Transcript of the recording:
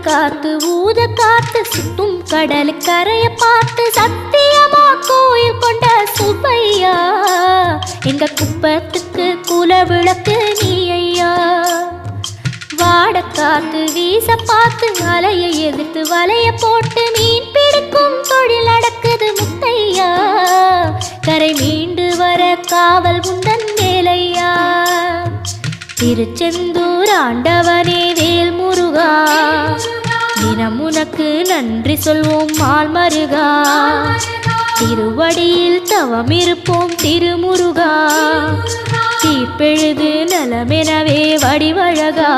காத்து ஊத காத்து சுத்தும் கடலு கரைய பார்த்து சத்தியமா கோயில் கொண்ட சுப்பையா எங்க குப்பத்துக்கு குல விளக்கு நீ ஐயா. வாட காத்து வீச பார்த்து அலையை எதிர்த்து வலைய போட்டு மீன் பிடிக்கும் தொழில் நடக்குது முத்தையா. கரை மீண்டு வர காவல் உந்தன் வேலையா. திருச்செந்தூர் ஆண்டவனே வேல் முருகா தினம் உனக்கு நன்றி சொல்வோம் மால் மருகா. திருவடியில் தவம் இருப்போம் திருமுருகா. தீப்பெழுது நலமெனவே வடிவழகா.